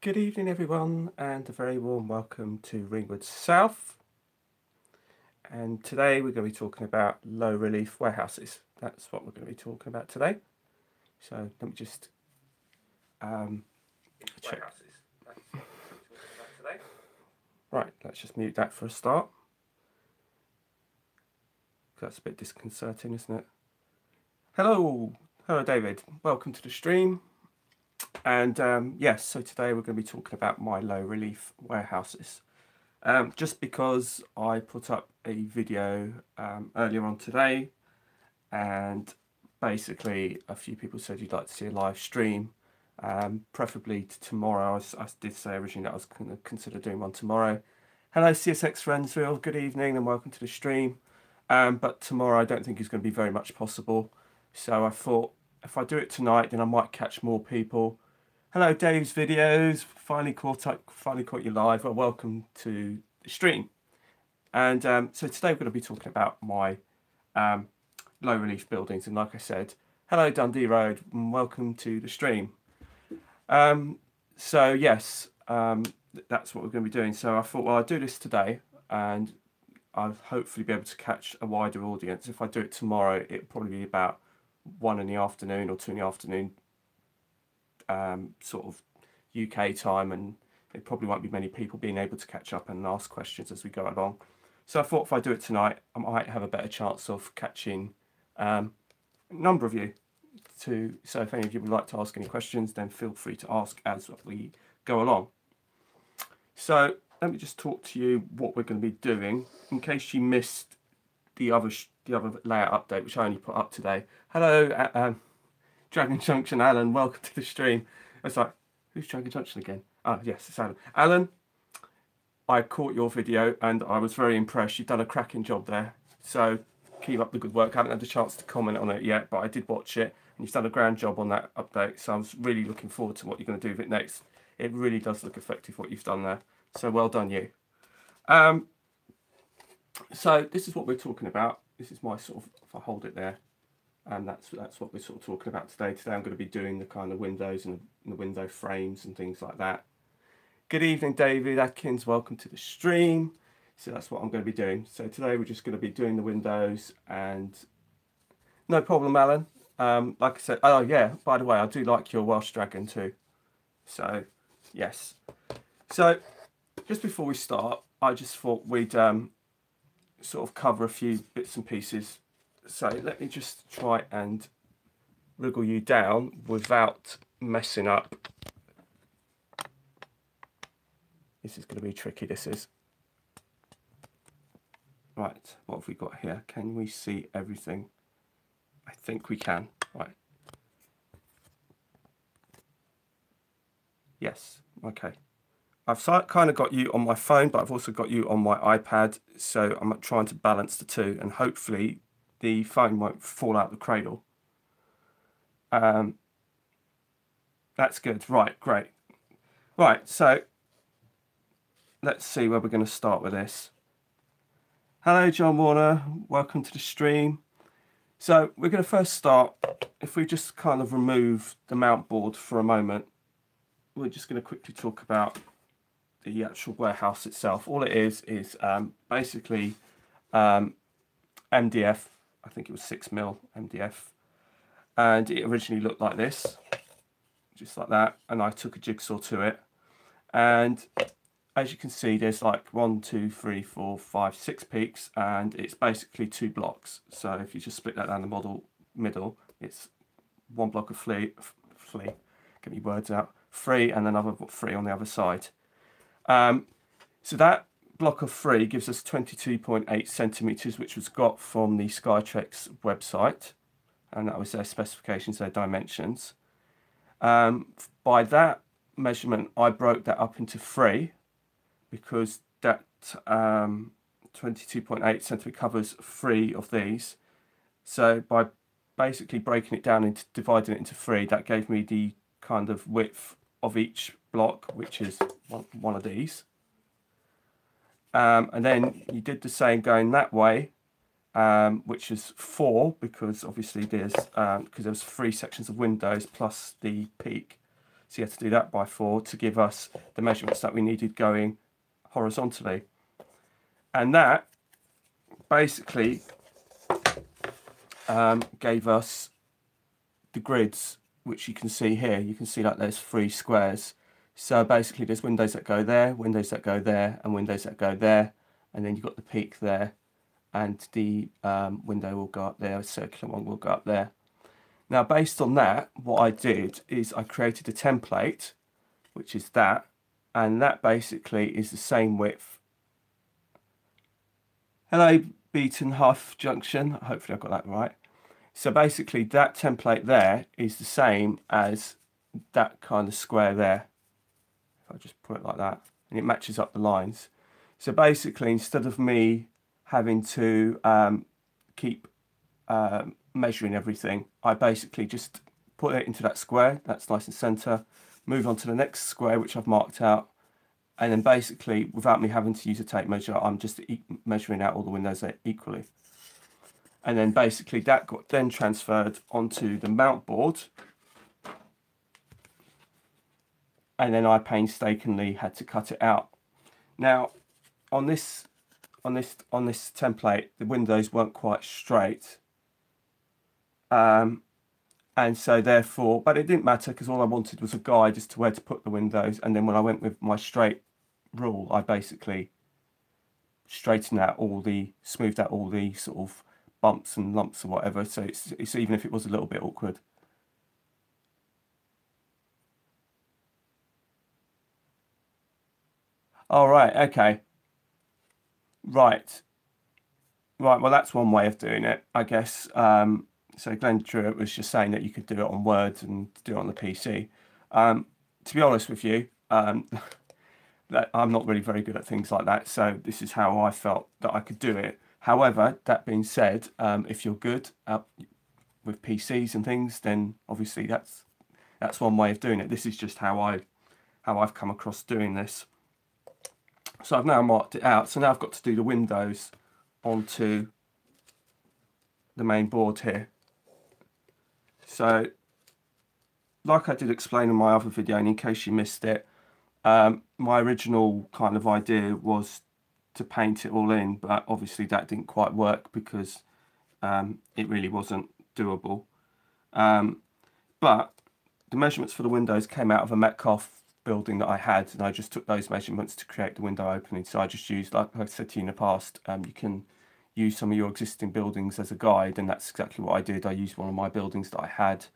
Good evening everyone and a very warm welcome to Ringwood South, and today we're going to be talking about low relief warehouses. That's what we're going to be talking about today. So let me just check. Right, let's just mute that for a start. That's a bit disconcerting, isn't it? Hello David, welcome to the stream. And yes, so today we're going to be talking about my low relief warehouses. Just because I put up a video earlier on today, and basically a few people said you'd like to see a live stream, preferably tomorrow. I did say originally that I was going to consider doing one tomorrow. Hello CSX Friendsville, good evening and welcome to the stream. But tomorrow I don't think is going to be very much possible, so I thought if I do it tonight then I might catch more people. Hello Dave's Videos, finally caught you live. Well, welcome to the stream. And so today we're going to be talking about my low relief buildings, and like I said, hello Dundee Road and welcome to the stream. So yes, that's what we're going to be doing. So I thought, well, I'll do this today and I'll hopefully be able to catch a wider audience. If I do it tomorrow, it'll probably be about 1 in the afternoon or 2 in the afternoon, sort of UK time, and it probably won't be many people being able to catch up and ask questions as we go along. So I thought if I do it tonight, I might have a better chance of catching a number of you. So if any of you would like to ask any questions, then feel free to ask as we go along. So let me just talk to you what we're going to be doing in case you missed the other layout update, which I only put up today. Hello, Dragon Junction Alan, welcome to the stream. It's like, who's Dragon Junction again? Oh yes, it's Alan. Alan, I caught your video and I was very impressed. You've done a cracking job there. So keep up the good work. I haven't had a chance to comment on it yet, but I did watch it and you've done a grand job on that update. So I was really looking forward to what you're going to do with it next. It really does look effective what you've done there. So well done you. So this is what we're talking about. This is my sort of, if I hold it there, and that's what we're sort of talking about today. Today I'm going to be doing the kind of windows and the window frames and things like that. Good evening, David Atkins. Welcome to the stream. So that's what I'm going to be doing. So today we're just going to be doing the windows, and no problem, Alan. Like I said, oh yeah, by the way, I do like your Welsh Dragon too. So yes. So just before we start, I just thought we'd sort of cover a few bits and pieces. So let me just try and wriggle you down without messing up. This is going to be tricky, this is. Right, what have we got here? Can we see everything? I think we can. Right. Yes, okay. I've kind of got you on my phone, but I've also got you on my iPad. So I'm trying to balance the two, and hopefully the phone won't fall out the cradle. That's good. Right, great. Right, so let's see where we're going to start with this. Hello, John Warner. Welcome to the stream. So we're going to first start, if we just kind of remove the mount board for a moment, we're just going to quickly talk about the actual warehouse itself. All it is basically MDF. I think it was 6mm MDF. And it originally looked like this, just like that. And I took a jigsaw to it. And as you can see, there's like 1, 2, 3, 4, 5, 6 peaks, and it's basically 2 blocks. So if you just split that down the middle, it's 1 block of free, get me words out, free, and another free on the other side. So that block of 3 gives us 22.8 centimeters, which was got from the Skytrex website, and that was their specifications, their dimensions. By that measurement, I broke that up into 3, because that 22.8 centimeter covers 3 of these. So by basically breaking it down into dividing it into 3, that gave me the kind of width of each block, which is one of these. And then you did the same going that way, which is 4, because obviously there's because there's 3 sections of windows plus the peak. So you had to do that by 4 to give us the measurements that we needed going horizontally. And that basically gave us the grids, which you can see here. You can see like there's 3 squares. So basically there's windows that go there, windows that go there, and windows that go there. And then you've got the peak there, and the window will go up there, a circular one will go up there. Now, based on that, what I did is I created a template, which is that, and that basically is the same width. Hello, Beaton Huff Junction. Hopefully I got that right. So basically that template there is the same as that kind of square there. If I just put it like that, and it matches up the lines. So basically, instead of me having to keep measuring everything, I basically just put it into that square. That's nice and center. Move on to the next square, which I've marked out. And then basically, without me having to use a tape measure, I'm just measuring out all the windows equally. And then basically that got then transferred onto the mount board. And then I painstakingly had to cut it out. Now, on this template, the windows weren't quite straight. And so therefore, but it didn't matter because all I wanted was a guide as to where to put the windows. And then when I went with my straight rule, I basically smoothed out all the sort of bumps and lumps or whatever. So it's even if it was a little bit awkward. All right, okay. Right. Well, that's one way of doing it, I guess. So Glenn Druitt was just saying that you could do it on Word and do it on the PC. To be honest with you, that I'm not really very good at things like that. So this is how I felt that I could do it. However, that being said, if you're good with PCs and things, then obviously that's one way of doing it. This is just how I've come across doing this. So I've now marked it out. So now I've got to do the windows onto the main board here. So, like I did explain in my other video, and in case you missed it, my original kind of idea was to paint it all in, but obviously that didn't quite work because it really wasn't doable. But the measurements for the windows came out of a Metcalfe building that I had, and I just took those measurements to create the window opening. So I just used, like I said to you in the past, you can use some of your existing buildings as a guide, and that's exactly what I did. I used one of my buildings that I had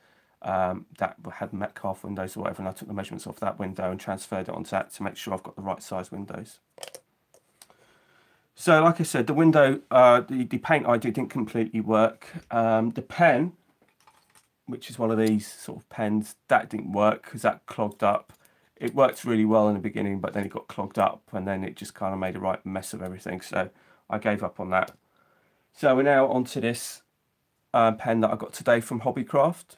that had Metcalfe windows or whatever, and I took the measurements off that window and transferred it onto that to make sure I've got the right size windows. So like I said, the window, the paint I did didn't completely work. The pen, which is one of these sort of pens, that didn't work because that clogged up. It worked really well in the beginning, but then it got clogged up, and then it just kind of made a right mess of everything. So I gave up on that. So we're now onto this pen that I got today from Hobbycraft.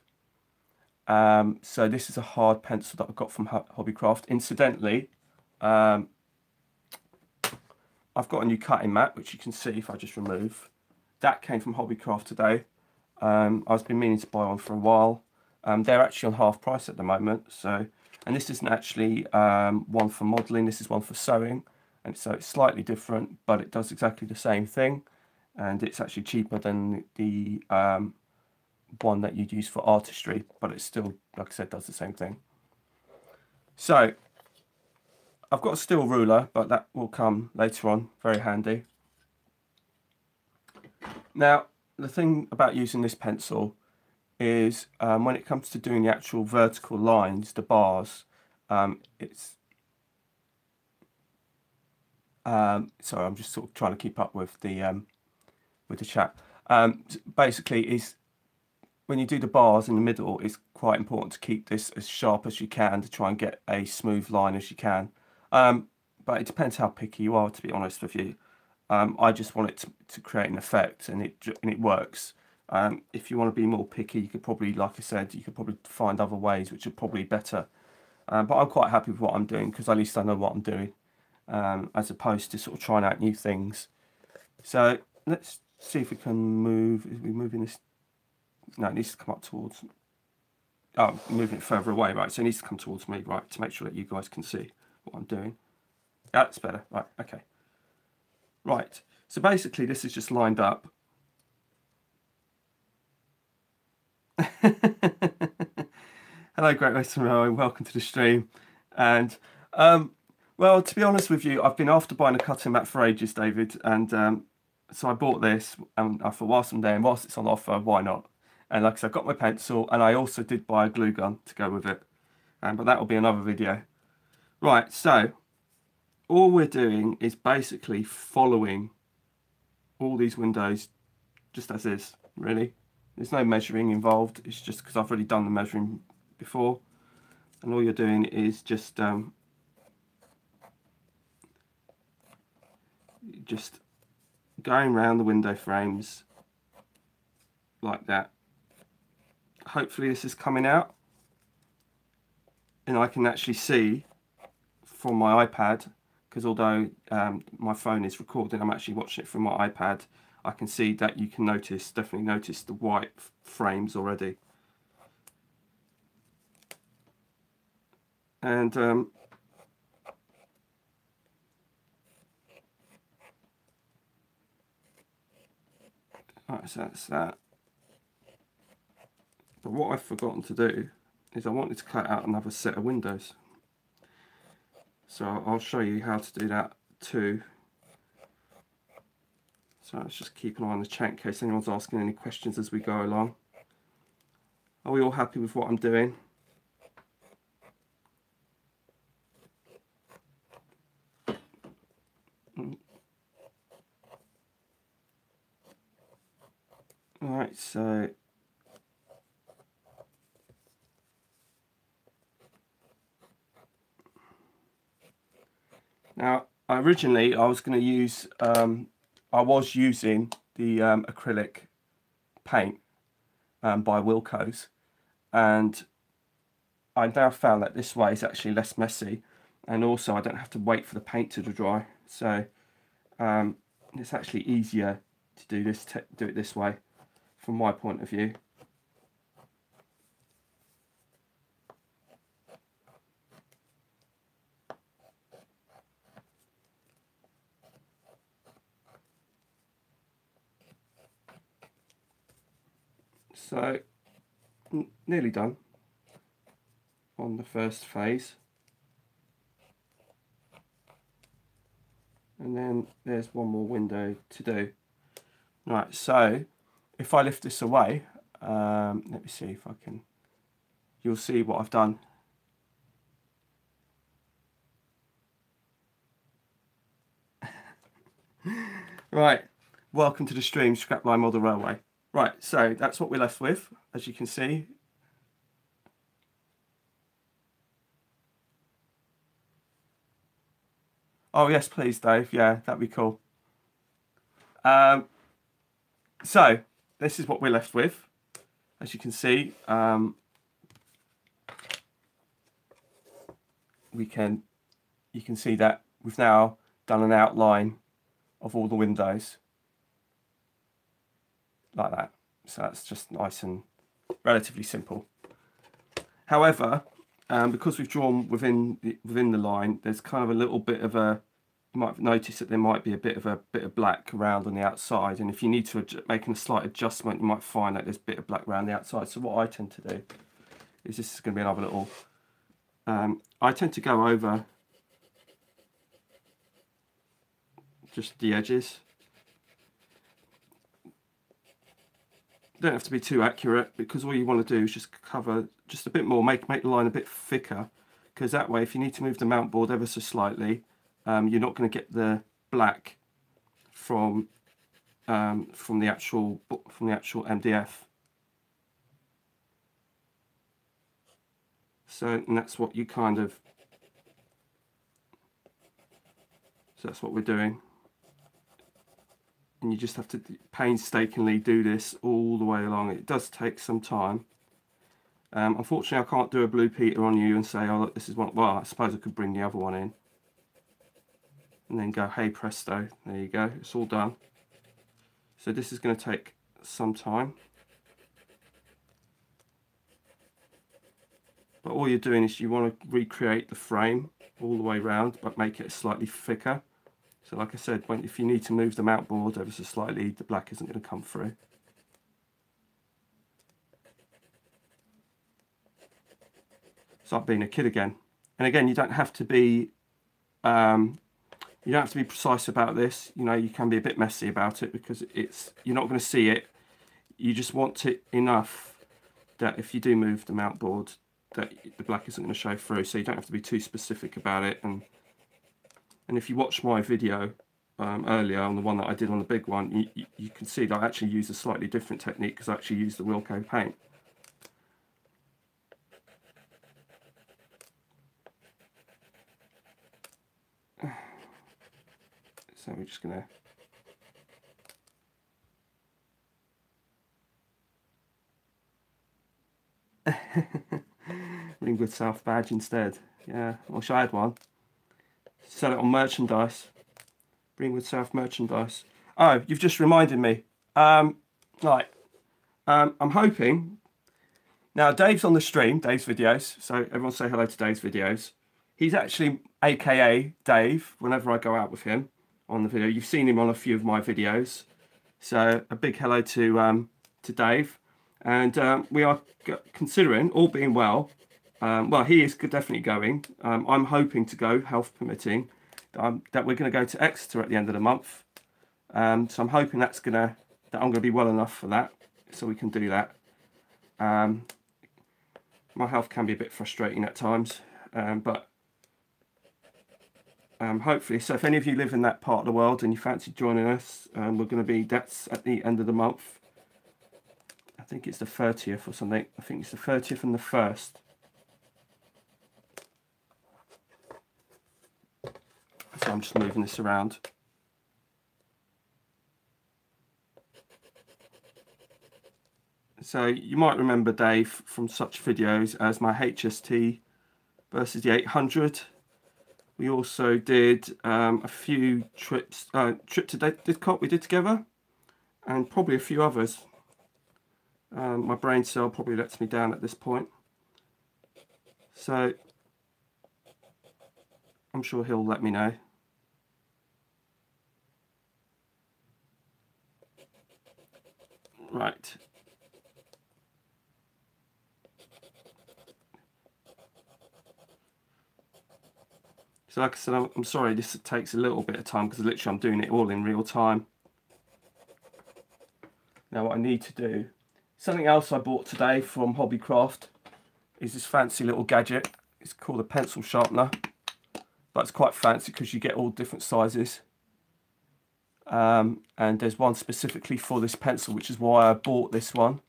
So this is a hard pencil that I got from Hobbycraft. Incidentally, I've got a new cutting mat, which you can see if I just remove. That came from Hobbycraft today. I've been meaning to buy one for a while. They're actually on half price at the moment. So, and this isn't actually one for modelling. This is one for sewing, and so it's slightly different, but it does exactly the same thing, and it's actually cheaper than the one that you'd use for artistry, but it still, like I said, does the same thing. So I've got a steel ruler, but that will come later on, very handy. Now, the thing about using this pencil is when it comes to doing the actual vertical lines, the bars, sorry, I'm just sort of trying to keep up with the chat. Basically, is when you do the bars in the middle, it's quite important to keep this as sharp as you can to try and get a smooth line as you can. But it depends how picky you are, to be honest with you. I just want it to create an effect, and it works. If you want to be more picky, you could probably, like I said, you could probably find other ways which are probably better. But I'm quite happy with what I'm doing because at least I know what I'm doing, as opposed to sort of trying out new things. So let's see if we can move. Is we moving this? No, it needs to come up towards. Oh, I'm moving it further away, right? So it needs to come towards me, right, to make sure that you guys can see what I'm doing. That's better, right, okay. Right, so basically this is just lined up. Hello, Great Western Railway, welcome to the stream. And, well, to be honest with you, I've been after buying a cutting mat for ages, David, and so I bought this, and I thought, whilst I'm there, and whilst it's on offer, why not? And like I said, I got my pencil, and I also did buy a glue gun to go with it, but that will be another video. Right, so all we're doing is basically following all these windows just as is, really. There's no measuring involved, it's just because I've already done the measuring before, and all you're doing is just going around the window frames like that. Hopefully this is coming out and I can actually see from my iPad, because although my phone is recording, I'm actually watching it from my iPad. I can see that you can definitely notice the white frames already. And right, so that's that. But what I've forgotten to do is I wanted to cut out another set of windows. So I'll show you how to do that too. So let's just keep an eye on the chat in case anyone's asking any questions as we go along. Are we all happy with what I'm doing? Alright, so now originally I was going to use I was using the acrylic paint by Wilco's, and I now found that this way is actually less messy, and also I don't have to wait for the paint to dry, so it's actually easier to do it this way from my point of view. So nearly done on the first phase, and then there's one more window to do. Right, so if I lift this away, let me see if I can, you'll see what I've done. Right, welcome to the stream, Scrapline Model Railway. Right, so that's what we're left with, as you can see. Oh yes, please, Dave. Yeah, that'd be cool. So this is what we're left with, as you can see. You can see that we've now done an outline of all the windows like that. So that's just nice and relatively simple. However, because we've drawn within the line, there's kind of a little bit of a, you might notice that there might be a bit of black around on the outside, and if you need to make a slight adjustment, you might find that there's a bit of black around the outside. So what I tend to do is, this is going to be another little, I tend to go over just the edges. Don't have to be too accurate, because all you want to do is just cover just a bit more, make the line a bit thicker, because that way if you need to move the mount board ever so slightly, you're not going to get the black from the actual MDF. So, and that's what you kind of, so that's what we're doing. And you just have to painstakingly do this all the way along. It does take some time. Unfortunately, I can't do a blue Peter on you and say, oh look, this is one. Well, I suppose I could bring the other one in and then go, hey presto, there you go, it's all done. So this is going to take some time. But all you're doing is you want to recreate the frame all the way around, but make it slightly thicker. So like I said, if you need to move the mount board ever so slightly, the black isn't going to come through. It's like being a kid again. And again, you don't have to be precise about this. You know, you can be a bit messy about it because you're not going to see it. You just want it enough that if you do move the mount board, that the black isn't going to show through. So you don't have to be too specific about it. And if you watch my video earlier on the one that I did on the big one, you can see that I actually use a slightly different technique because I actually use the Wilco paint. So we're just going to Ringwood South badge instead. Yeah, I wish I had one. Sell it on merchandise. Ringwood South merchandise. Oh, you've just reminded me. Right. I'm hoping. Now, Dave's on the stream, Dave's videos. So everyone say hello to Dave's videos. He's actually AKA Dave whenever I go out with him on the video. You've seen him on a few of my videos. So a big hello to Dave. And we are considering, all being well, well, he is definitely going. I'm hoping to go, health permitting, that we're going to go to Exeter at the end of the month. So I'm hoping that I'm going to be well enough for that, so we can do that. My health can be a bit frustrating at times, but hopefully. So if any of you live in that part of the world and you fancy joining us, that's at the end of the month. I think it's the 30th or something. I think it's the 30th and the 1st. So I'm just moving this around. So you might remember Dave from such videos as my HST versus the 800. We also did a few trip to Didcot we did together, and probably a few others. My brain cell probably lets me down at this point, so I'm sure he'll let me know. Right. So like I said, I'm sorry this takes a little bit of time because literally I'm doing it all in real time. Now what I need to do, something else I bought today from Hobbycraft is this fancy little gadget. It's called a pencil sharpener, but it's quite fancy because you get all different sizes. And there's one specifically for this pencil, which is why I bought this one.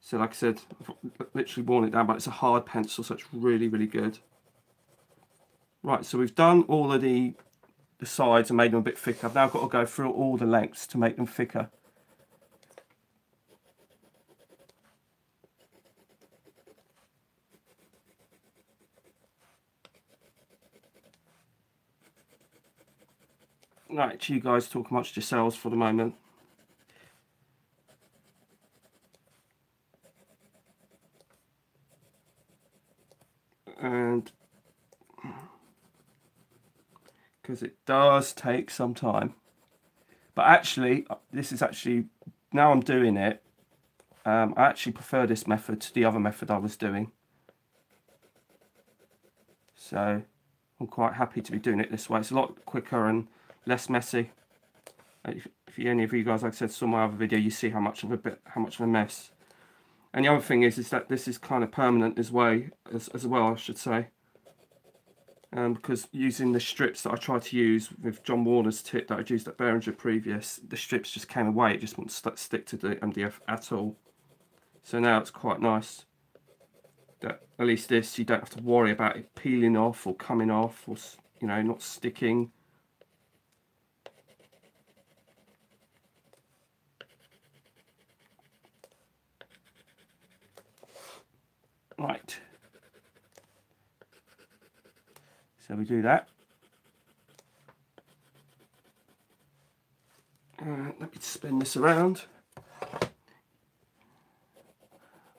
So like I said, I've literally worn it down, but it's a hard pencil, so it's really, really good. Right, so we've done all of the sides and made them a bit thicker. I've now got to go through all the lengths to make them thicker. Right, you guys talk amongst yourselves for the moment. And because it does take some time, but actually this is actually, now I'm doing it, I actually prefer this method to the other method I was doing, so I'm quite happy to be doing it this way. It's a lot quicker and less messy. If any of you guys, like I said, saw my other video, you see how much of a mess. And the other thing is that this is kind of permanent as well, I should say. Because using the strips that I tried to use with John Warner's tip that I'd used at Behringer previous, the strips just came away. It just wouldn't stick to the MDF at all. So now it's quite nice that at least this, you don't have to worry about it peeling off or coming off, or, you know, not sticking. Right, so we do that. Let me spin this around.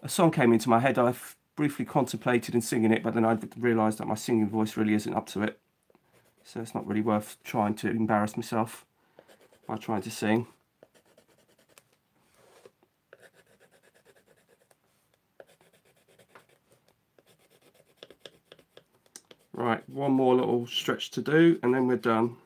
A song came into my head. I've briefly contemplated in singing it, but then I realised that my singing voice really isn't up to it. So it's not really worth trying to embarrass myself by trying to sing. Right, one more little stretch to do and then we're done.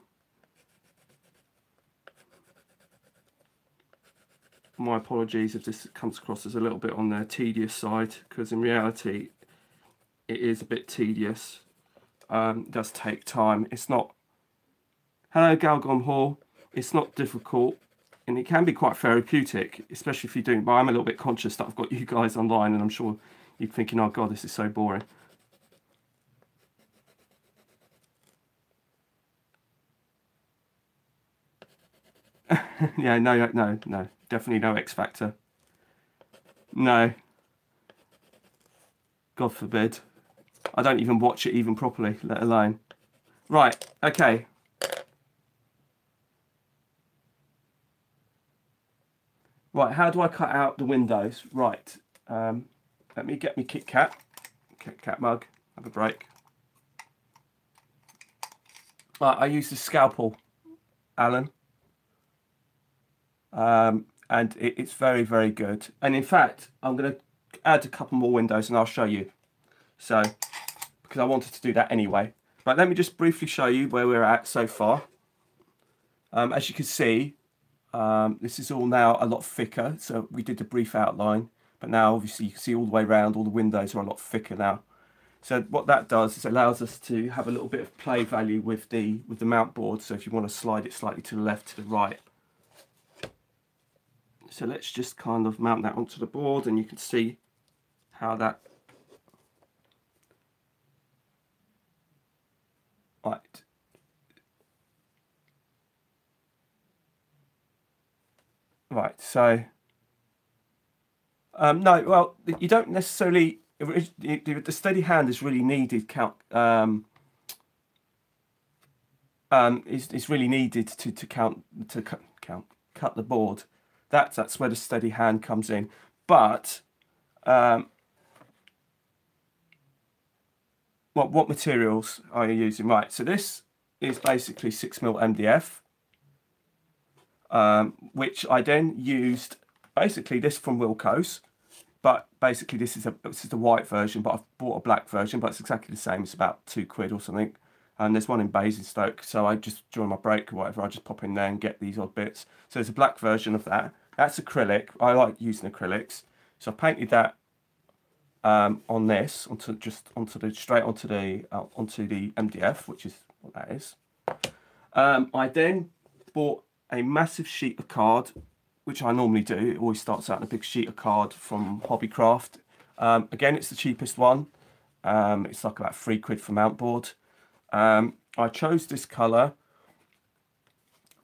My apologies if this comes across as a little bit on the tedious side, because in reality it is a bit tedious. It does take time. It's not... Hello Galgon Hall. It's not difficult and it can be quite therapeutic, especially if you're doing... But I'm a little bit conscious that I've got you guys online and I'm sure you're thinking, oh god, this is so boring. Yeah, no, definitely no X Factor. No. God forbid. I don't even watch it even properly, let alone. Right, okay. Right, how do I cut out the windows? Right, let me get me Kit Kat mug, have a break. Right, I use the scalpel, Alan. And it's very, very good. And in fact, I'm going to add a couple more windows and I'll show you. So, because I wanted to do that anyway. But let me just briefly show you where we're at so far. As you can see, this is all now a lot thicker. So we did a brief outline, but now obviously you can see all the way around, all the windows are a lot thicker now. So what that does is allows us to have a little bit of play value with the mount board. So if you want to slide it slightly to the left, to the right. So let's just kind of mount that onto the board and you can see how that... Right. Right, so... no, well, you don't necessarily... The steady hand is really needed, is really needed to cut the board. That's where the steady hand comes in. But what materials are you using? Right, so this is basically 6mm MDF, which I then used basically this from Wilko's, but basically this is the white version, but I've bought a black version, but it's exactly the same. It's about £2 or something. And there's one in Basingstoke, so I just, during my break or whatever, I just pop in there and get these odd bits. So there's a black version of that. That's acrylic. I like using acrylics. So I painted that on this, straight onto the MDF, which is what that is. I then bought a massive sheet of card, which I normally do. It always starts out in a big sheet of card from Hobbycraft. Again, it's the cheapest one. It's like about £3 for mount board. I chose this colour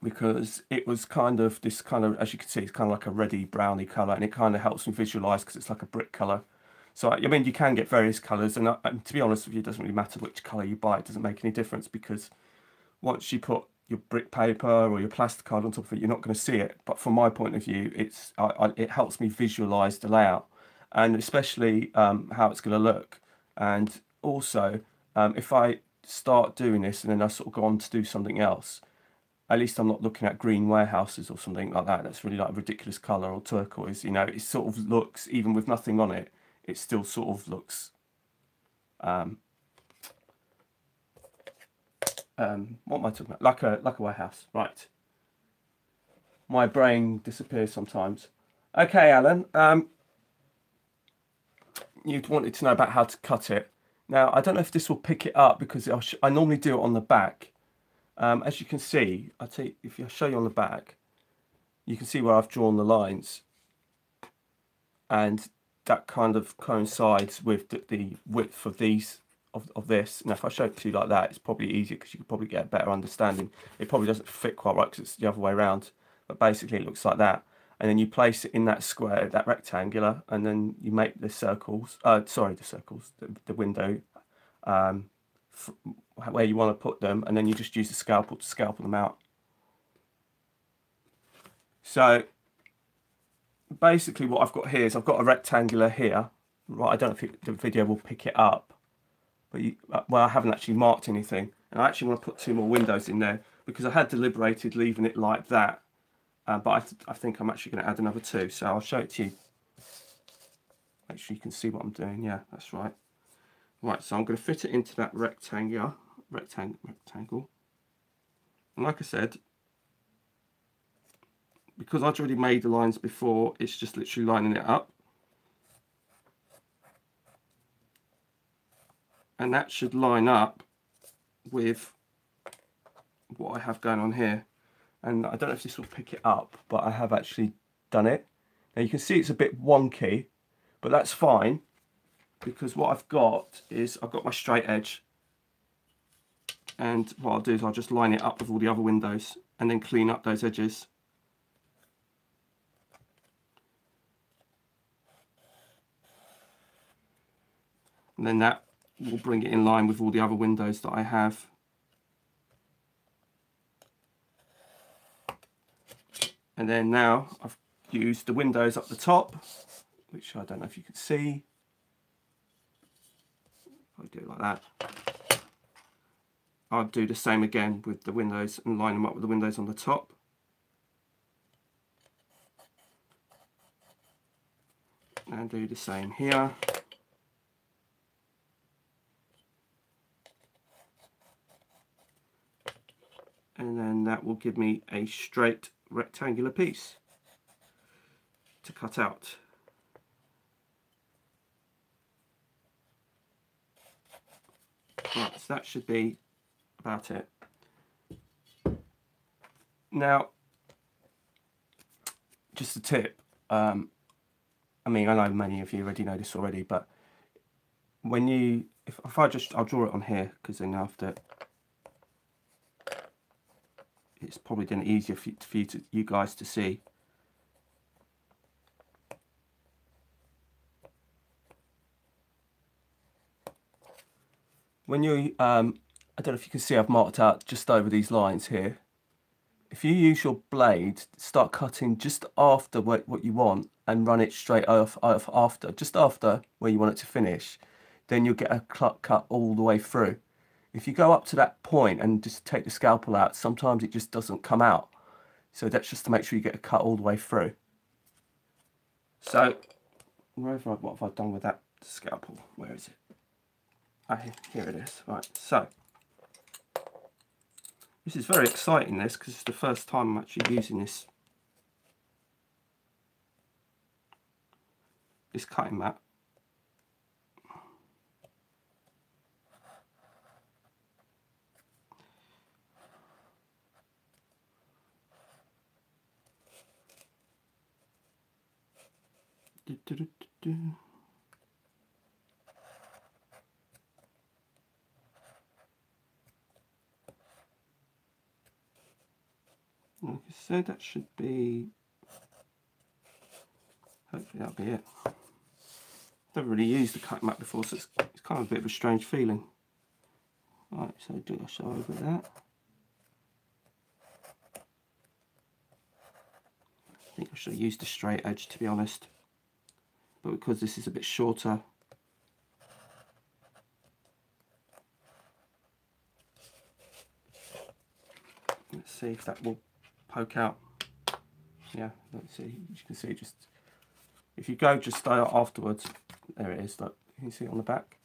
because it was kind of this kind of, as you can see, it's kind of like a reddy browny colour, and it kind of helps me visualise because it's like a brick colour. So I mean, you can get various colours, and to be honest with you, it doesn't really matter which colour you buy. It doesn't make any difference, because once you put your brick paper or your plastic card on top of it, you're not going to see it. But from my point of view, it helps me visualise the layout, and especially how it's going to look. And also, if I start doing this and then I sort of go on to do something else, at least I'm not looking at green warehouses or something like that. That's really like a ridiculous colour, or turquoise. You know, it sort of looks, even with nothing on it, it still sort of looks what am I talking about? Like a warehouse, right? My brain disappears sometimes. Okay, Alan. You wanted to know about how to cut it. Now, I don't know if this will pick it up, because I normally do it on the back. As you can see, if I show you on the back, you can see where I've drawn the lines, and that kind of coincides with the width of these of this. Now, if I show it to you like that, it's probably easier because you can probably get a better understanding. It probably doesn't fit quite right because it's the other way around, but basically it looks like that. And then you place it in that square, that rectangular, and then you make the circles. The window, where you want to put them, and then you just use the scalpel to scalpel them out. So basically what I've got here is I've got a rectangular here. Right, I don't know if the video will pick it up, but well, I haven't actually marked anything. And I actually want to put 2 more windows in there because I had deliberated leaving it like that. But I think I'm actually going to add another 2. So I'll show it to you. Make sure you can see what I'm doing. Yeah, that's right. Right, so I'm going to fit it into that rectangle. And like I said, because I've already made the lines before, it's just literally lining it up. And that should line up with what I have going on here. And I don't know if this will pick it up, but I have actually done it. Now you can see it's a bit wonky, but that's fine, because what I've got is I've got my straight edge. And what I'll do is I'll just line it up with all the other windows and then clean up those edges. And then that will bring it in line with all the other windows that I have. And then now I've used the windows up the top, which I don't know if you can see. I'll do it like that. I'll do the same again with the windows and line them up with the windows on the top. And do the same here. And then that will give me a straight rectangular piece to cut out. Right, so that should be about it. Now, just a tip. I mean, I know many of you already know this already, but when you, if I'll draw it on here, because then after, it's probably then easier for you guys to see. When you, I don't know if you can see, I've marked out just over these lines here. If you use your blade, start cutting just after what you want and run it straight off after, just after where you want it to finish, then you'll get a cut all the way through. If you go up to that point and just take the scalpel out, sometimes it just doesn't come out. So that's just to make sure you get a cut all the way through. So, what have I done with that scalpel? Where is it? Here it is. Right, so this is very exciting, this, because it's the first time I'm actually using this cutting mat. Like I said, that should be, hopefully that'll be it. Never really used the cutting mat before, so it's kind of a bit of a strange feeling. Right, so do I show over that? I think I should have used the straight edge, to be honest, but because this is a bit shorter, let's see if that will poke out. Yeah, let's see. You can see, just if you go just afterwards, there it is. Look, you can see it on the back.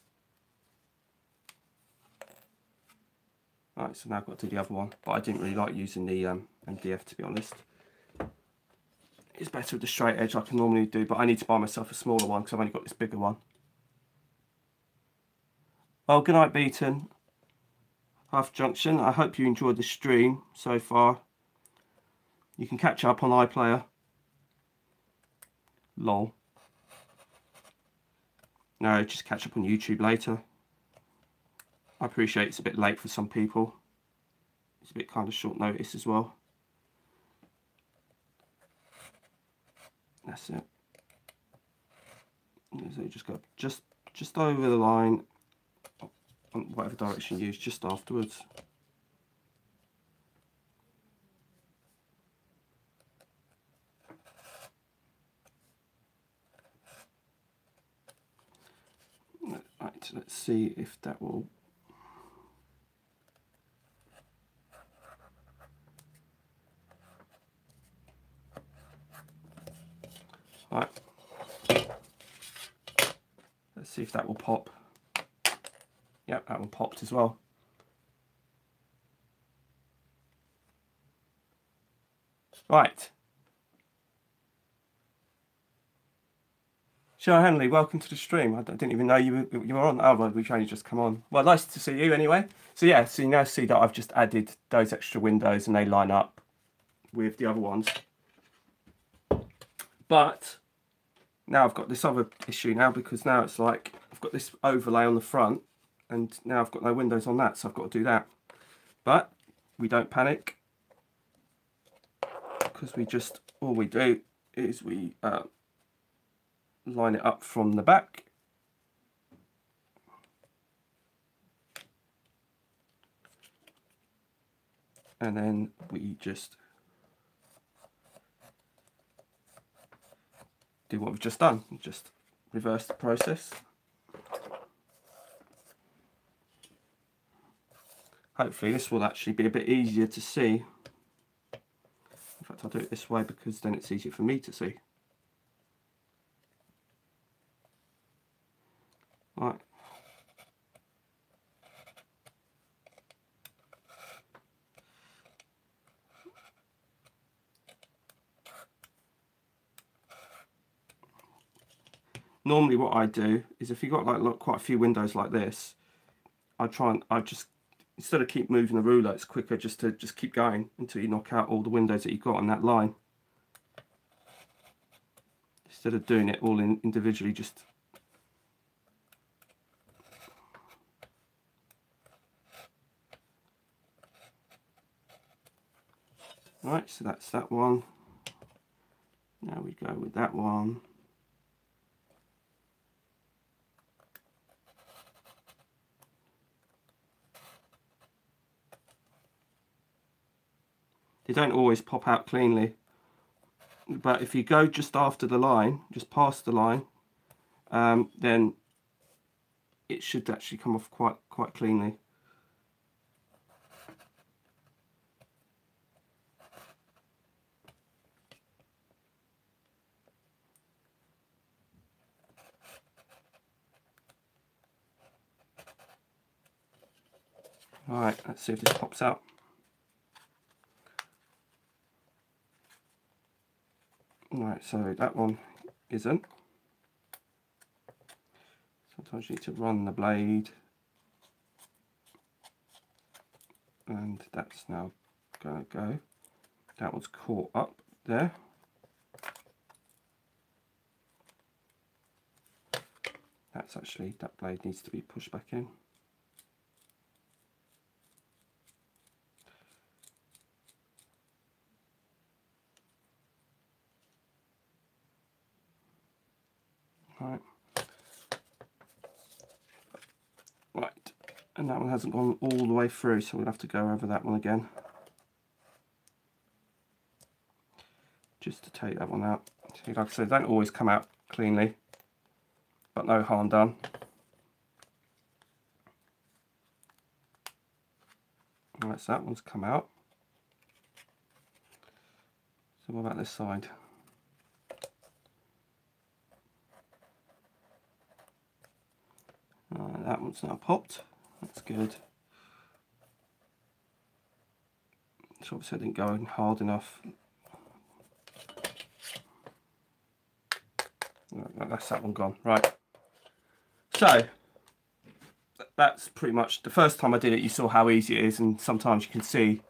Right, so now I've got to do the other one, but I didn't really like using the MDF, to be honest. It's better with the straight edge like I normally do, but I need to buy myself a smaller one because I've only got this bigger one. Well, good night, Beaton. Half Junction. I hope you enjoyed the stream so far. You can catch up on iPlayer. Lol. No, just catch up on YouTube later. I appreciate it's a bit late for some people. It's a bit kind of short notice as well. That's it. So just go just over the line, whatever direction you use, just afterwards. Right, let's see if that will. Right. Let's see if that will pop. Yep, that one popped as well. Right. Sharon Henley, welcome to the stream. I didn't even know you were on. Oh, well, we've only just come on. Well, nice to see you anyway. So yeah, so you now see that I've just added those extra windows and they line up with the other ones. But now I've got this other issue now, because now it's like I've got this overlay on the front and now I've got no windows on that, so I've got to do that. But we don't panic, because we just, all we do is we line it up from the back. And then we just do what we've just done, just reverse the process. Hopefully this will actually be a bit easier to see. In fact, I'll do it this way because then it's easier for me to see. Right. Normally what I do is, if you've got like quite a few windows like this, I just, instead of keep moving the ruler, it's quicker just to keep going until you knock out all the windows that you've got on that line. Instead of doing it all individually, just right, so that's that one. Now we go with that one. They don't always pop out cleanly, but if you go just after the line, just past the line, then it should actually come off quite cleanly. Alright, let's see if this pops out. Right, so that one isn't. Sometimes you need to run the blade, and that's now going to go. That one's caught up there. That's actually, that blade needs to be pushed back in. Right, and that one hasn't gone all the way through, so we'll have to go over that one again, just to take that one out. See, like I said, they don't always come out cleanly, but no harm done. Right, so that one's come out. So what about this side? That one's now popped. That's good. So obviously I didn't go in hard enough. That's that one gone. Right. So that's pretty much, the first time I did it, you saw how easy it is, and sometimes you can see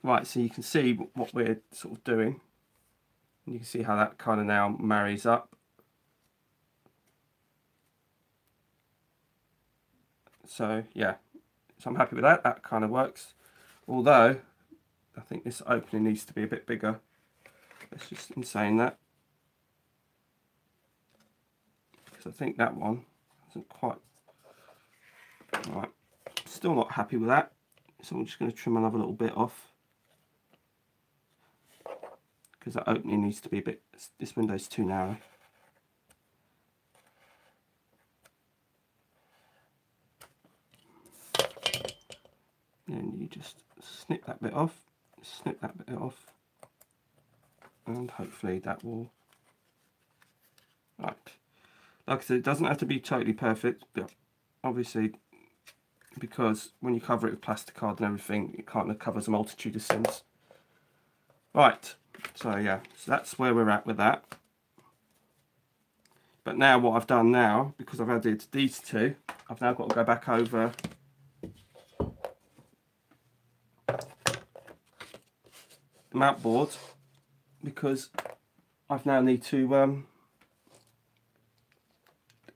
right, so you can see what we're sort of doing. You can see how that kind of now marries up. So yeah, so I'm happy with that. That kind of works. Although I think this opening needs to be a bit bigger. That's just in saying that, because I think that one isn't quite right. Still not happy with that, so I'm just going to trim another little bit off. because that opening needs to be a bit, this window's too narrow. Then you just snip that bit off, and hopefully that will, right. Like I said, it doesn't have to be totally perfect, but obviously, because when you cover it with plastic card and everything, it kind of covers a multitude of sins. Right, so yeah, so that's where we're at with that. But now what I've done now, because I've added these two, I've now got to go back over the mount board, because I've now need to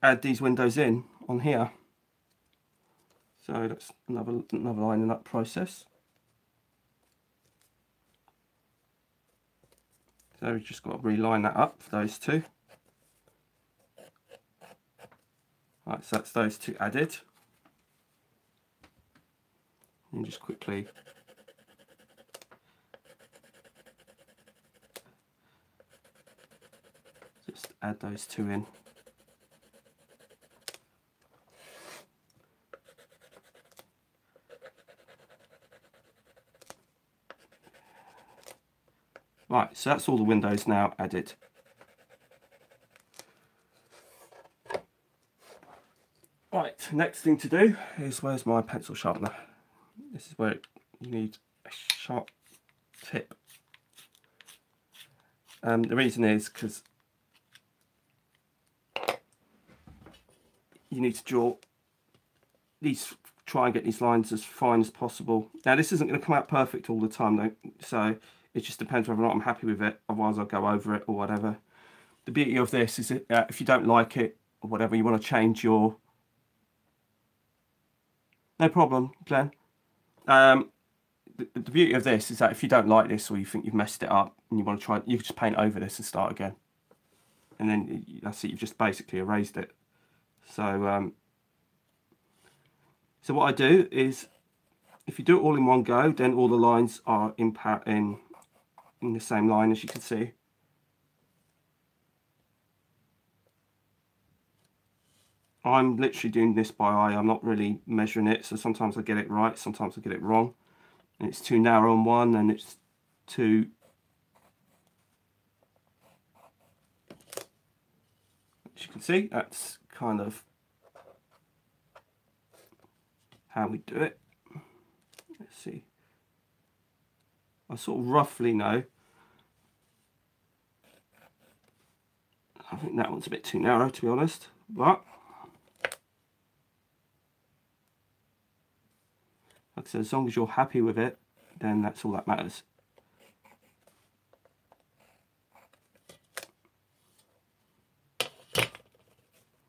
add these windows in on here. So that's another line in that process. So we've just got to reline that up for those two. Right, so that's those two added. And just quickly just add those two in. Right, so that's all the windows now added. Right, next thing to do is, where's my pencil sharpener? This is where you need a sharp tip. The reason is because you need to draw these, try and get these lines as fine as possible. Now this isn't going to come out perfect all the time though, so it just depends whether or not I'm happy with it, otherwise I'll go over it or whatever. The beauty of this is that if you don't like it or whatever, you want to change your... No problem, Glenn. The beauty of this is that if you don't like this, or you think you've messed it up and you want to try, you can just paint over this and start again. And then that's it, you've just basically erased it. So, so what I do is, if you do it all in one go, then all the lines are in the same line, as you can see. I'm literally doing this by eye, I'm not really measuring it, so sometimes I get it right, sometimes I get it wrong. And it's too narrow on one, and it's too... As you can see, that's kind of how we do it. Let's see. I sort of roughly know. I think that one's a bit too narrow, to be honest, but like I said, as long as you're happy with it, then that's all that matters.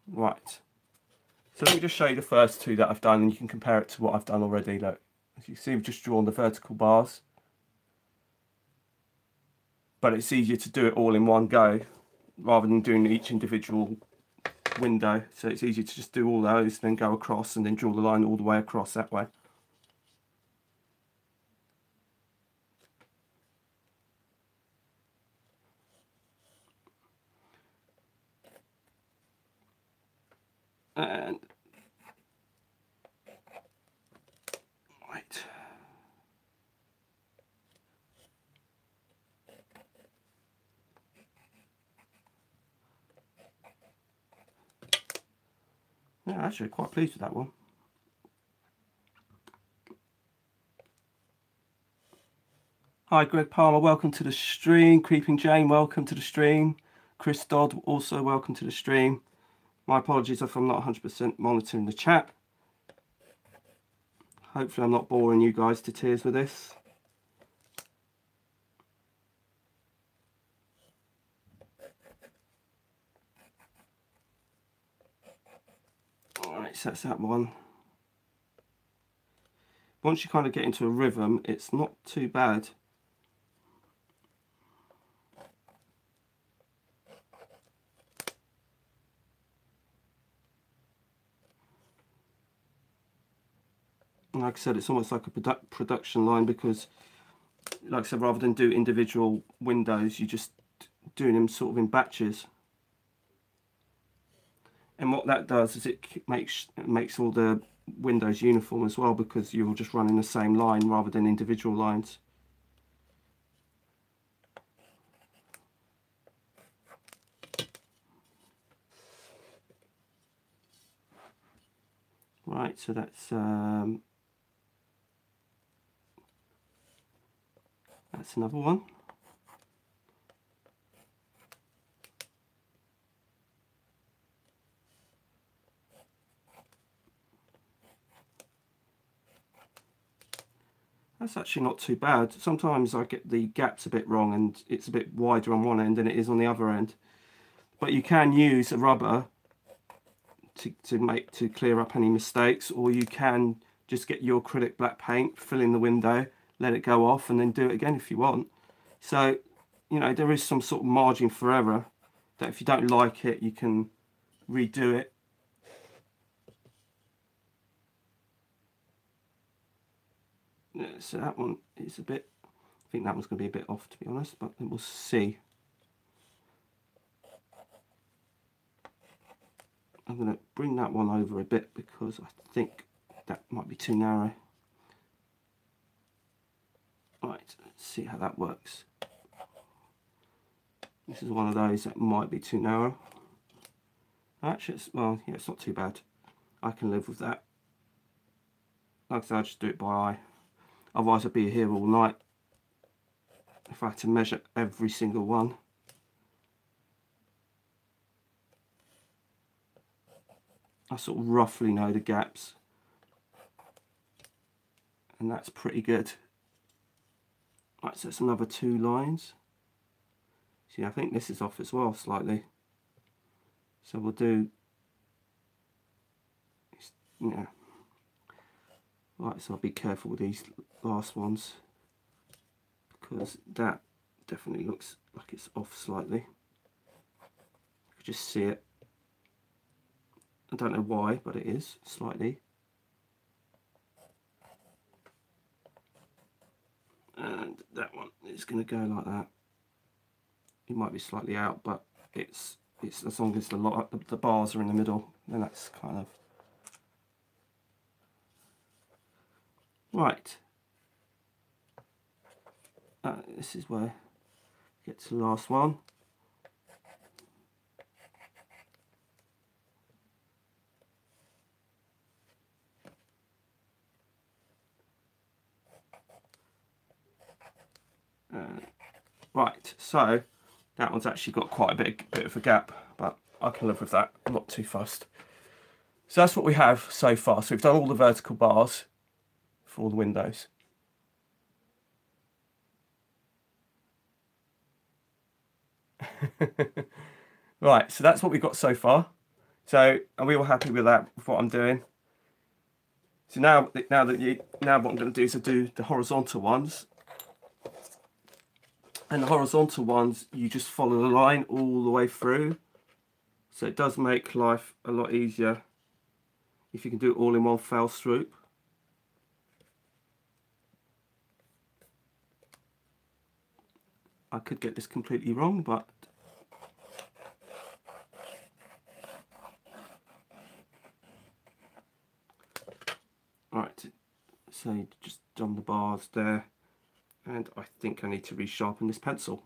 Right, so let me just show you the first two that I've done, and you can compare it to what I've done already. Look, as you see, we've just drawn the vertical bars, but it's easier to do it all in one go rather than doing each individual window. So it's easier to just do all those, then go across and then draw the line all the way across that way. And right, yeah, actually quite pleased with that one. Hi Greg Palmer, welcome to the stream. Creeping Jane, welcome to the stream. Chris Dodd, also welcome to the stream. My apologies if I'm not 100% monitoring the chat. Hopefully I'm not boring you guys to tears with this. Alright, so that's that one. Once you kind of get into a rhythm, it's not too bad. Like I said, it's almost like a production line, because like I said, rather than do individual windows, you're just doing them sort of in batches. And what that does is it makes all the windows uniform as well, because you're just running the same line rather than individual lines. Right, so that's another one. That's actually not too bad. Sometimes I get the gaps a bit wrong and it's a bit wider on one end than it is on the other end. But you can use a rubber to clear up any mistakes, or you can just get your acrylic black paint, fill in the window, let it go off, and then do it again if you want. So, you know, there is some sort of margin for error, that if you don't like it, you can redo it. Yeah, so that one is a bit, I think that one's going to be a bit off, to be honest, but we'll see. I'm going to bring that one over a bit because I think that might be too narrow. Right, let's see how that works. This is one of those that might be too narrow. Actually, well, yeah, it's not too bad. I can live with that. Like I said, I'll just do it by eye. Otherwise, I'd be here all night if I had to measure every single one. I sort of roughly know the gaps, and that's pretty good. Right, so it's another 2 lines. See, I think this is off as well slightly. So we'll do, yeah. Right, so I'll be careful with these last ones, because that definitely looks like it's off slightly. You can just see it. I don't know why, but it is slightly. And that one is going to go like that. It might be slightly out, but it's as long as the bars are in the middle, then that's kind of right. This is where we get to the last one. Right, so that one's actually got quite a bit of a gap, but I can live with that. I'm not too fussed. So that's what we have so far. So we've done all the vertical bars for all the windows. Right, so that's what we've got so far. So are we all happy with that, with what I'm doing? So now what I'm going to do is do the horizontal ones. And the horizontal ones, you just follow the line all the way through. So it does make life a lot easier if you can do it all in one fell swoop. I could get this completely wrong, but right, so just done the bars there, and I think I need to resharpen this pencil.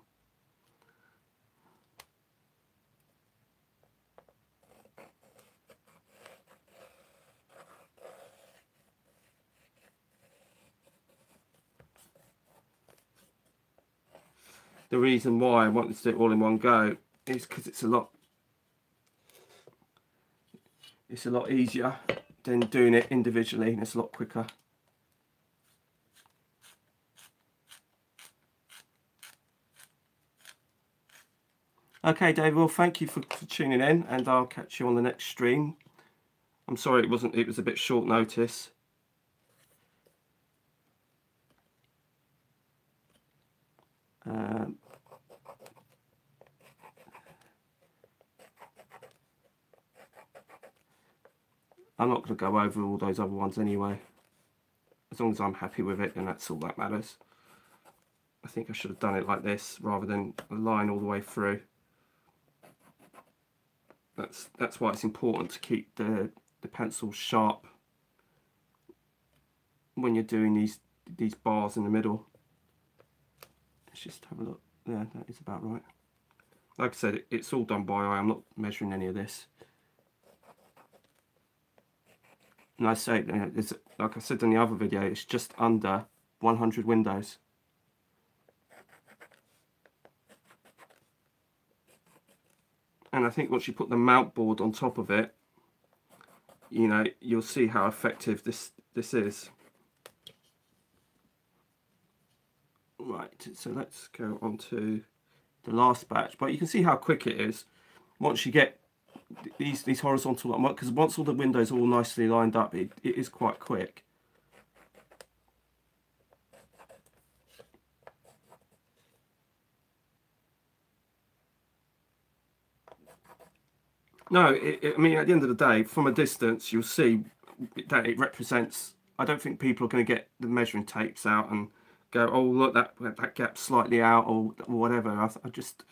The reason why I wanted to do it all in one go is because it's a lot easier than doing it individually, and it's a lot quicker. Okay, David, well, thank you for tuning in, and I'll catch you on the next stream. I'm sorry it was a bit short notice. I'm not going to go over all those other ones anyway. As long as I'm happy with it, then that's all that matters. I think I should have done it like this rather than a line all the way through. That's why it's important to keep the pencil sharp when you're doing these bars in the middle. Let's just have a look. Yeah, that is about right. Like I said, it's all done by eye. I'm not measuring any of this. And I say, it's, like I said in the other video, it's just under 100 windows. And I think once you put the mount board on top of it, you know, you'll see how effective this is. Right, so let's go on to the last batch. But you can see how quick it is once you get these horizontal, because once all the windows are all nicely lined up, it is quite quick. No, I mean, at the end of the day, from a distance, you'll see that it represents. I don't think people are going to get the measuring tapes out and go, oh, look, that gap's slightly out, or whatever. I just,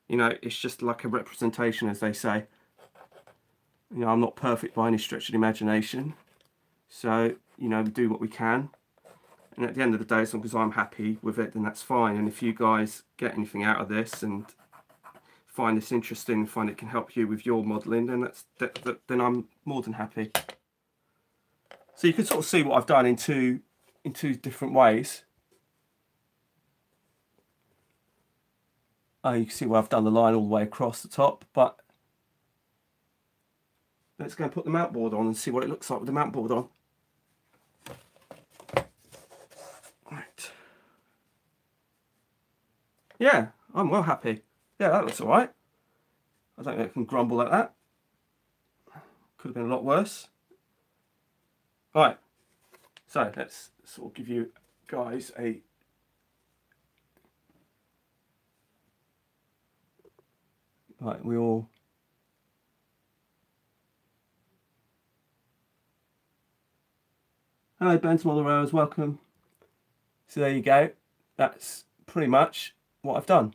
you know, it's just like a representation, as they say. You know, I'm not perfect by any stretch of the imagination, so, you know, we do what we can, and at the end of the day, as long as I'm happy with it, then that's fine. And if you guys get anything out of this and find this interesting, find it can help you with your modelling, then then I'm more than happy. So you can sort of see what I've done in two different ways. You can see where I've done the line all the way across the top, but let's go and put the mount board on and see what it looks like with the mount board on. Right. Yeah, I'm well happy. Yeah, that looks all right. I don't think I can grumble at that. Could have been a lot worse. Right, so let's sort of give you guys a right. We all hello, Ben Smotherers, welcome. So there you go. That's pretty much what I've done.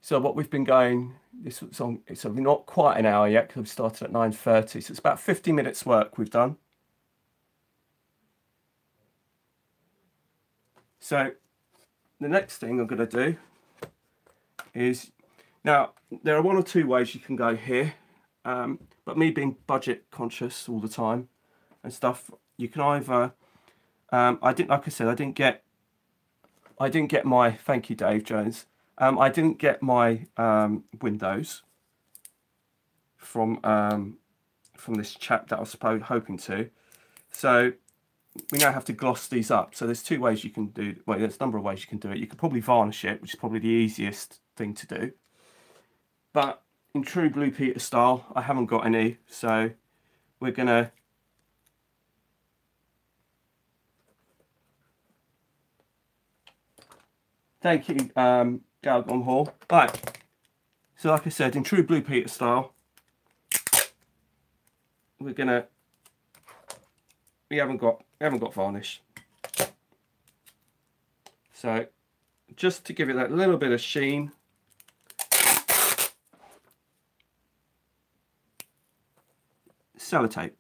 So what we've been going, this was on, it's not quite an hour yet because we've started at 9:30, so it's about 50 minutes work we've done. So the next thing I'm going to do is, now there are one or two ways you can go here, but me being budget conscious all the time and stuff, you can either, like I said, I didn't get my, thank you Dave Jones, I didn't get my windows from this chap that I was hoping to, so we now have to gloss these up. So there's two ways you can do, well, there's a number of ways you can do it. You could probably varnish it, which is probably the easiest thing to do, but in true Blue Peter style, I haven't got any, so we're gonna thank you, Galgon Hall. Right, so like I said, in true Blue Peter style, we haven't got varnish. So just to give it that little bit of sheen, sellotape.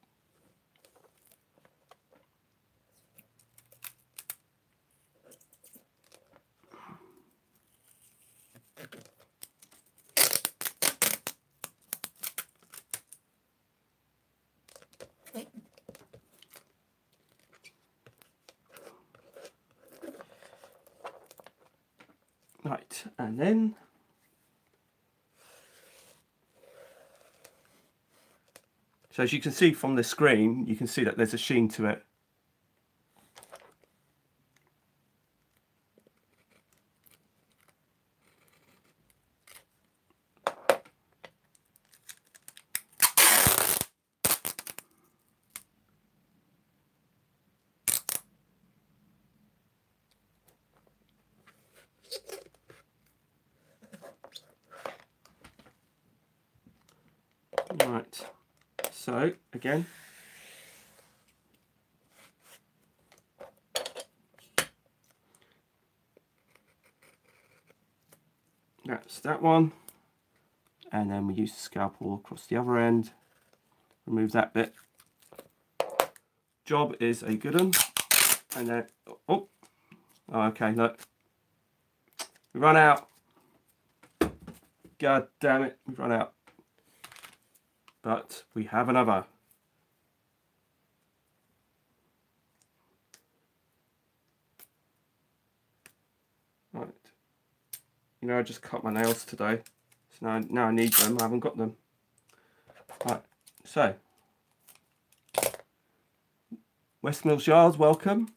Right, and then so as you can see from the screen, you can see that there's a sheen to it. Right, so again, That's that one. And then we use the scalpel across the other end. Remove that bit. Job is a good one. And then, oh, okay, look. We run out. God damn it, we've run out. But we have another. Right. You know, I just cut my nails today. So now I need them. I haven't got them. Right. So, West Mills Yards, welcome.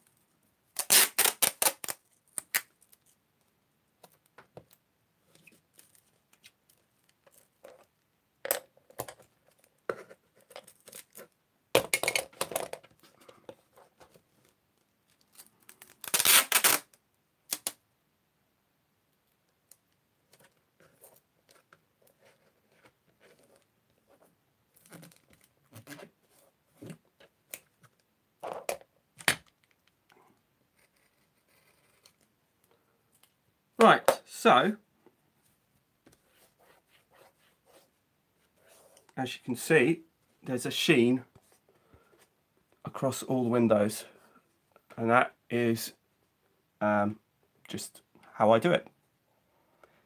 Right, so as you can see, there's a sheen across all the windows, and that is just how I do it.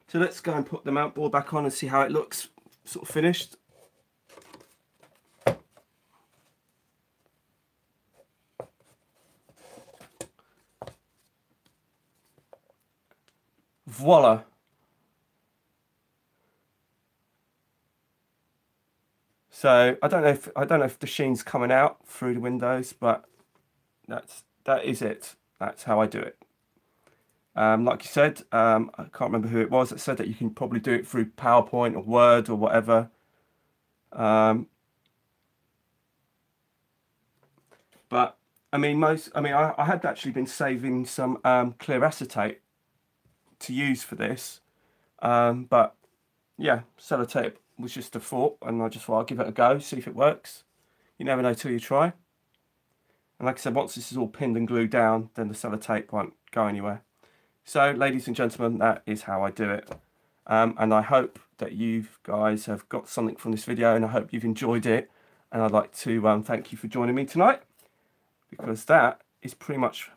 So let's go and put the mount board back on and see how it looks sort of finished. Voila. So I don't know if the sheen's coming out through the windows, but that is it. That's how I do it. Like you said, I can't remember who it was that said that you can probably do it through PowerPoint or Word or whatever. But I mean, I had actually been saving some clear acetate to use for this, but yeah, sellotape was just a thought, and I just thought I'll give it a go, see if it works. You never know till you try. And like I said, once this is all pinned and glued down, then the sellotape won't go anywhere. So, ladies and gentlemen, that is how I do it. And I hope that you guys have got something from this video, and I hope you've enjoyed it. And I'd like to thank you for joining me tonight, because that is pretty much...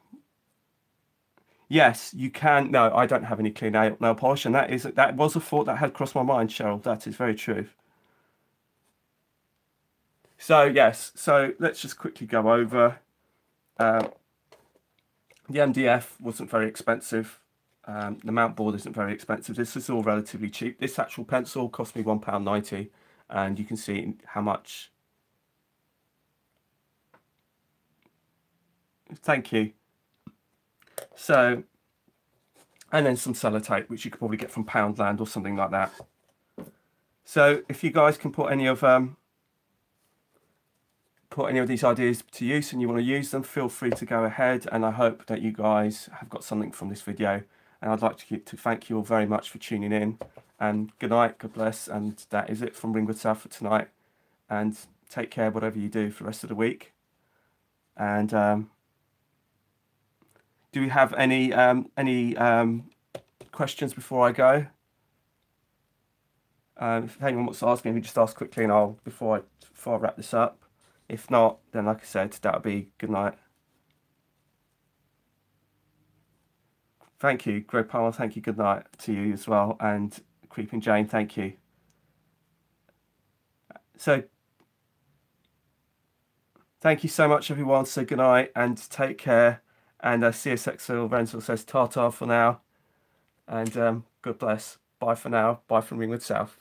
Yes, you can. No, I don't have any clear nail polish, and that was a thought that had crossed my mind, Cheryl. That is very true. So yes, so let's just quickly go over. The MDF wasn't very expensive. The mount board isn't very expensive. This is all relatively cheap. This actual pencil cost me £1.90, and you can see how much. Thank you. So, and then some sellotape, which you could probably get from Poundland or something like that. So if you guys can put any of these ideas to use and you want to use them, feel free to go ahead. And I hope that you guys have got something from this video. And I'd like to thank you all very much for tuning in. And good night, God bless. And that is it from Ringwood South for tonight. And take care, whatever you do for the rest of the week. And do we have any questions before I go? If anyone wants to ask me, just ask quickly, and before I wrap this up. If not, then like I said, that would be good night. Thank you, Greg Palmer. Thank you. Good night to you as well, and Creeping Jane. Thank you. So, thank you so much, everyone. So good night and take care. And CSXL Rental says ta-ta for now. And God bless. Bye for now. Bye from Ringwood South.